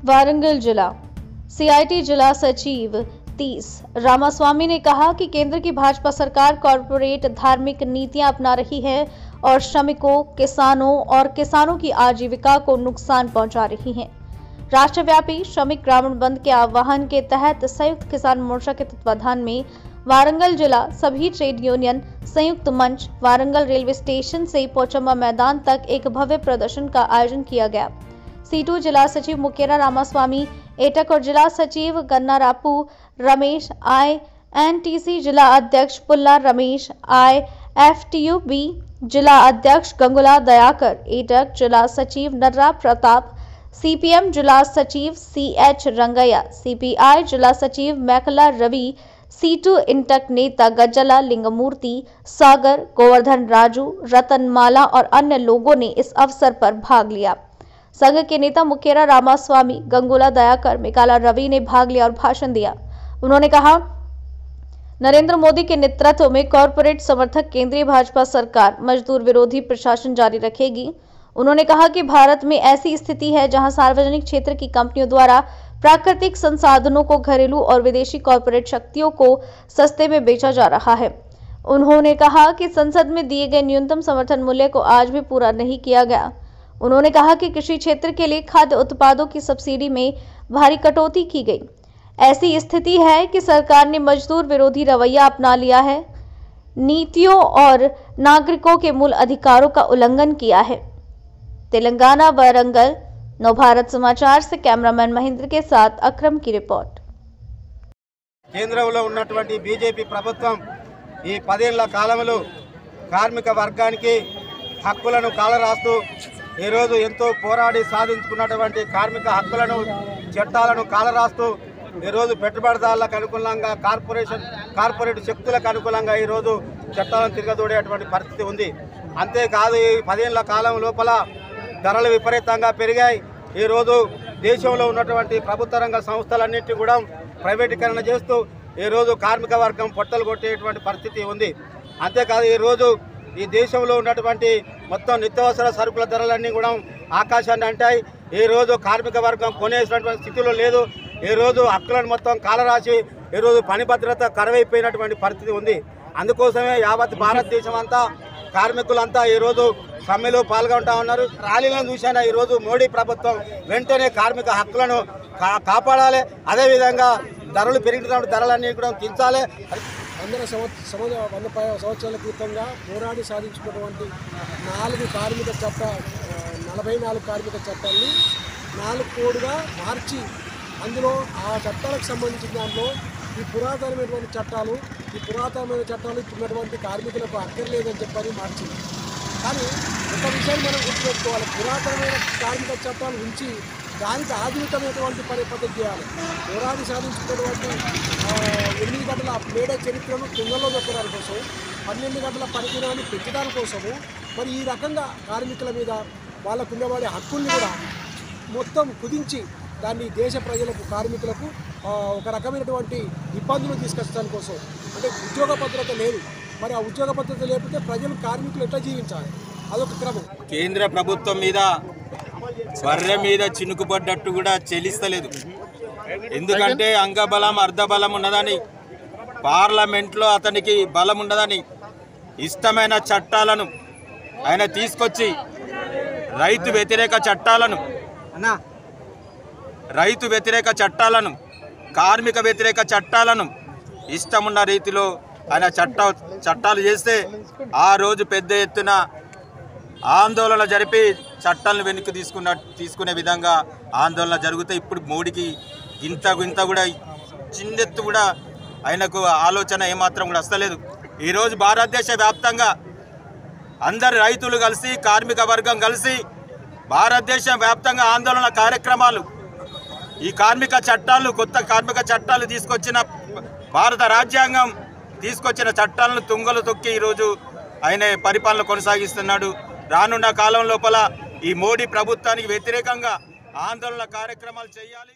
वारंगल जिला सीआईटी जिला सचिव 30 रामास्वामी ने कहा कि केंद्र की भाजपा सरकार कॉरपोरेट धार्मिक नीतियां अपना रही है और श्रमिकों, किसानों और किसानों की आजीविका को नुकसान पहुंचा रही है। राष्ट्रव्यापी श्रमिक ग्रामीण बंद के आह्वान के तहत संयुक्त किसान मोर्चा के तत्वाधान में वारंगल जिला सभी ट्रेड यूनियन संयुक्त मंच वारंगल रेलवे स्टेशन से पोचम्मा मैदान तक एक भव्य प्रदर्शन का आयोजन किया गया। C2 जिला सचिव मुकेरा रामास्वामी एटक और जिला सचिव गन्नारापू रमेश INTC जिला अध्यक्ष पुल्ला रमेश IFTUB जिला अध्यक्ष गंगुला दयाकर एटक जिला सचिव नर्रा प्रताप CPM जिला सचिव CH रंगैया CPI जिला सचिव मैकला रवि C2 इंटक नेता गज्जला लिंगमूर्ति सागर गोवर्धन राजू रतनमाला और अन्य लोगों ने इस अवसर पर भाग लिया। संघ के नेता मुकेरा रामास्वामी गंगुला दयाकर मेकाला रवि ने भाग लिया और भाषण दिया। उन्होंने कहा, नरेंद्र मोदी के नेतृत्व में कॉरपोरेट समर्थक केंद्रीय भाजपा सरकार मजदूर विरोधी प्रशासन जारी रखेगी। उन्होंने कहा कि भारत में ऐसी स्थिति है जहां सार्वजनिक क्षेत्र की कंपनियों द्वारा प्राकृतिक संसाधनों को घरेलू और विदेशी कॉरपोरेट शक्तियों को सस्ते में बेचा जा रहा है। उन्होंने कहा कि संसद में दिए गए न्यूनतम समर्थन मूल्य को आज भी पूरा नहीं किया गया। उन्होंने कहा कि कृषि क्षेत्र के लिए खाद्य उत्पादों की सब्सिडी में भारी कटौती की गई। ऐसी स्थिति है कि सरकार ने मजदूर विरोधी रवैया अपना लिया है, नीतियों और नागरिकों के मूल अधिकारों का उल्लंघन किया है। तेलंगाना वारंगल नवभारत समाचार से कैमरामैन महेंद्र के साथ अक्रम की रिपोर्ट। కేంద్రంలో ఉన్నటువంటి బీజేపీ ప్రభుత్వం ఈ 10 ఏళ్ల కాలంలో కార్మిక వర్గానికి హక్కులను కాలరాస్తూ ఈ రోజు ఎంతో పోరాడి సాధించుకున్నటువంటి కార్మిక హక్కులను చట్టాలను కాలరాస్తూ ఈ రోజు పెట్టుబడిదారులకు అనుకూలంగా కార్పొరేట్ శక్తులకు అనుకూలంగా ఈ రోజు చట్టాలను తిరగదోడేటువంటి పరిస్థితి ఉంది। అంతేకాదు ఈ 10 ఏళ్ల కాలం లోపల ధరలు విపరీతంగా పెరిగాయి। ఈ రోజు దేశంలో ఉన్నటువంటి ప్రభుత్వ రంగ సంస్థలన్నింటినీ కూడా ప్రైవేటీకరణ చేస్తూ ఈ రోజు కార్మిక వర్గం పొట్టలు కొట్టేటువంటి పరిస్థితి ఉంది। అంతేకాదు ఈ రోజు ఈ దేశంలో ఉన్నటువంటి మొత్తం నిత్యావసర సరుకుల ధరలన్నీ కూడా ఆకాశాన్ని అంటాయి। ఈ రోజు కార్మిక వర్గం కొనేసినటువంటి స్థితిలో లేదు। ఈ రోజు హక్కులను మొత్తం కాలరాసి ఈ రోజు పని భద్రత కరువైపోయినటువంటి పరిస్థితి ఉంది। అందుకోసమే యావత్ భారతదేశం అంతా కార్మికులంతా ఈ రోజు సమ్మెలో పాల్గొంటా ఉన్నారు। ర్యాలీలను చూసినా ఈ రోజు మోడీ ప్రభుత్వం వెంటనే కార్మిక హక్కులను కాపాడాలి, అదేవిధంగా ధరలు పెరిగినటువంటి ధరలన్నీ కూడా పెంచాలి। 100 సంవత్సరాల క్రితంగా పోరాడి సాధించుకున్నటువంటి 44 కార్మిక చట్టాలని 4 కోడ్గా మార్చి అందులో ఆ చట్టాలకు సంబంధించిన దాంట్లో ఈ పురాతనమైన చట్టాలు ఇప్పుడున్నటువంటి కార్మికులకు అక్కర్లేదని చెప్పని మార్చింది। కానీ ఒక విషయాన్ని మనం గుర్తుపెట్టుకోవాలి, పురాతనమైన కార్మిక చట్టాలు ఉంచి దానికి ఆధునికమైనటువంటి పద్ధతి చేయాలి। పోరాడి సాధించుకున్నటువంటి 8 గంటల మేడే చరిత్రను తుంగలో పెట్టడానికి కోసం 12 గంటల పనిదినాన్ని పెంచడానికి కోసము మరి ఈ రకంగా కార్మికుల మీద వాళ్ళకు ఉండబడే హక్కుల్ని కూడా మొత్తం కుదించి దాన్ని దేశ ప్రజలకు కార్మికులకు ఒక రకమైనటువంటి ఇబ్బందులు తీసుకొచ్చడానికి కోసం, అంటే ఉద్యోగ భద్రత లేదు। మరి ఆ ఉద్యోగ భద్రత లేకపోతే ప్రజలు కార్మికులు ఎట్లా జీవించాలి, అదొక క్రమం। కేంద్ర ప్రభుత్వం మీద బర్రె మీద చినుకుపడ్డట్టు కూడా చెల్లిస్తలేదు। ఎందుకంటే అంగబలం అర్ధబలం ఉన్నదని, పార్లమెంట్లో అతనికి బలం ఉన్నదని ఇష్టమైన చట్టాలను ఆయన తీసుకొచ్చి రైతు వ్యతిరేక చట్టాలను కార్మిక వ్యతిరేక చట్టాలను ఇష్టమున్న రీతిలో ఆయన చట్టాలు చేస్తే ఆ రోజు పెద్ద ఎత్తున ఆందోళన జరిపి చట్టాలను వెనక్కి తీసుకునే విధంగా ఆందోళన జరిగితే ఇప్పుడు మోడీకి ఇంత కూడా చిన్నెత్తు కూడా ఆయనకు ఆలోచన ఏమాత్రం కూడా వస్తలేదు। ఈరోజు భారతదేశ వ్యాప్తంగా అందరు రైతులు కలిసి కార్మిక వర్గం కలిసి భారతదేశ వ్యాప్తంగా ఆందోళన కార్యక్రమాలు, ఈ కార్మిక చట్టాలు కొత్త కార్మిక చట్టాలు తీసుకొచ్చిన భారత రాజ్యాంగం తీసుకొచ్చిన చట్టాలను తుంగలు తొక్కి ఈరోజు ఆయన పరిపాలన కొనసాగిస్తున్నాడు। రానున్న కాలం లోపల ఈ మోడీ ప్రభుత్వానికి వ్యతిరేకంగా ఆందోళన కార్యక్రమాలు చేయాలి।